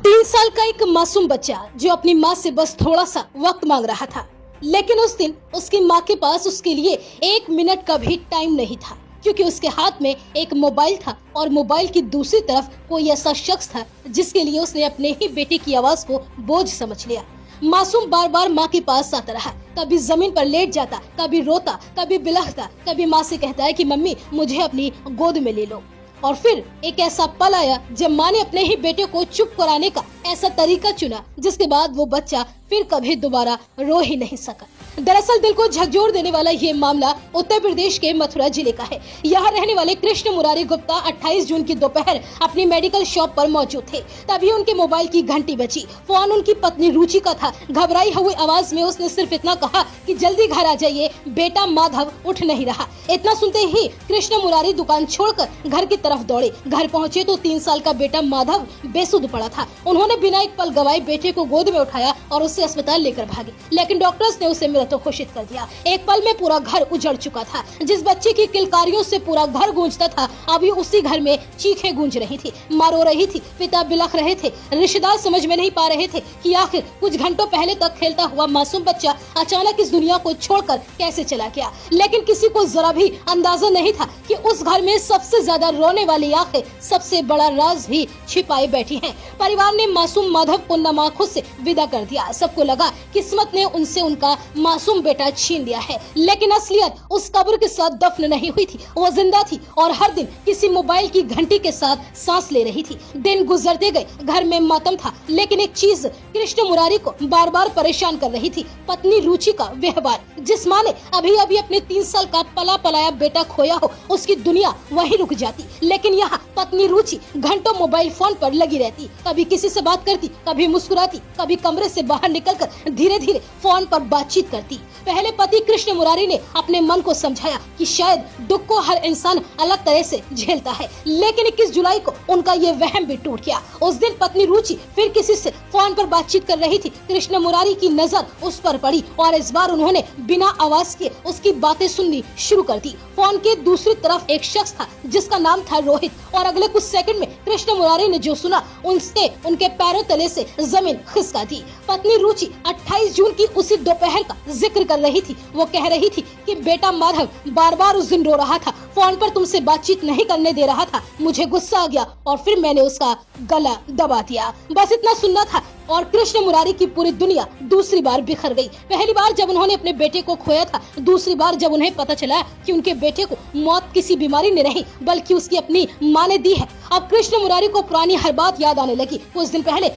3 साल का एक मासूम बच्चा जो अपनी माँ से बस थोड़ा सा वक्त मांग रहा था, लेकिन उस दिन उसकी माँ के पास उसके लिए 1 मिनट का भी टाइम नहीं था, क्योंकि उसके हाथ में एक मोबाइल था और मोबाइल की दूसरी तरफ कोई ऐसा शख्स था जिसके लिए उसने अपने ही बेटे की आवाज को बोझ समझ लिया। मासूम बार बार माँ के पास आता रहा, कभी जमीन पर लेट जाता, कभी रोता, कभी बिलखता, कभी माँ से कहता है कि मम्मी मुझे अपनी गोद में ले लो। और फिर एक ऐसा पल आया जब माँ ने अपने ही बेटे को चुप कराने का ऐसा तरीका चुना, जिसके बाद वो बच्चा फिर कभी दोबारा रो ही नहीं सका। दरअसल दिल को झकझोर देने वाला ये मामला उत्तर प्रदेश के मथुरा जिले का है। यहाँ रहने वाले कृष्ण मुरारी गुप्ता 28 जून की दोपहर अपनी मेडिकल शॉप पर मौजूद थे। तभी उनके मोबाइल की घंटी बजी। फोन उनकी पत्नी रुचि का था। घबराई हुई आवाज में उसने सिर्फ इतना कहा कि जल्दी घर आ जाइए, बेटा माधव उठ नहीं रहा। इतना सुनते ही कृष्ण मुरारी दुकान छोड़कर घर की तरफ दौड़े। घर पहुँचे तो 3 साल का बेटा माधव बेसुध पड़ा था। उन्होंने बिना एक पल गवाए बेटे को गोद में उठाया और उसे अस्पताल लेकर भागे, लेकिन डॉक्टर्स ने उसे मृत घोषित कर दिया। एक पल में पूरा घर उजड़ चुका था। जिस बच्चे की किलकारियों से पूरा घर गूंजता था, अभी उसी घर में चीखें गूंज रही थी, माँ रो रही थी, पिता बिलख रहे थे। रिश्तेदार समझ में नहीं पा रहे थे कि आखिर कुछ घंटों पहले तक खेलता हुआ मासूम बच्चा अचानक इस दुनिया को छोड़कर कैसे चला गया। लेकिन किसी को जरा भी अंदाजा नहीं था कि उस घर में सबसे ज्यादा रोने वाली आंखें सबसे बड़ा राज भी छिपाए बैठी हैं। परिवार ने मासूम माधव को नम आंखों से विदा कर दिया। सबको लगा किस्मत ने उनसे उनका मासूम बेटा छीन लिया है, लेकिन असलियत उस कब्र के साथ दफन नहीं हुई थी। वो जिंदा थी और हर दिन किसी मोबाइल की घंटी के साथ सांस ले रही थी। दिन गुजरते गए, घर में मातम था, लेकिन एक चीज कृष्ण मुरारी को बार बार परेशान कर रही थी, पत्नी रुचि का व्यवहार। जिस माँ ने अभी अभी अपने 3 साल का पला पलाया बेटा खोया हो, उसकी दुनिया वहीं रुक जाती, लेकिन यहाँ पत्नी रुचि घंटों मोबाइल फोन पर लगी रहती। कभी किसी से बात करती, कभी मुस्कुराती, कभी कमरे से बाहर निकलकर धीरे धीरे फोन पर बातचीत करती। पहले पति कृष्ण मुरारी ने अपने मन को समझाया कि शायद दुख को हर इंसान अलग तरह से झेलता है, लेकिन 21 जुलाई को उनका ये वहम भी टूट गया। उस दिन पत्नी रुचि फिर किसी से फोन पर बातचीत कर रही थी। कृष्ण मुरारी की नजर उस पर पड़ी और इस बार उन्होंने बिना आवाज के उसकी बातें सुननी शुरू कर दी। फोन के दूसरी तरफ एक शख्स था जिसका नाम था रोहित, और अगले कुछ सेकंड में कृष्ण मुरारी ने जो सुना उसने उनके पैरों तले से जमीन खिसका दी। पत्नी रुचि 28 जून की उसी दोपहर का जिक्र कर रही थी। वो कह रही थी कि बेटा माधव बार बार उस दिन रो रहा था, फोन पर तुमसे बातचीत नहीं करने दे रहा था। मुझे गुस्सा आ गया और फिर मैंने उसका गला दबा दिया। बस इतना सुनना था और कृष्ण मुरारी की पूरी दुनिया दूसरी बार बिखर गई। पहली बार जब उन्होंने अपने बेटे को खोया था, दूसरी बार जब उन्हें पता चला कि उनके बेटे को मौत किसी बीमारी ने नहीं बल्कि उसकी अपनी माँ ने दी है। अब कृष्ण मुरारी को पुरानी हर बात याद आने लगी। कुछ दिन पहले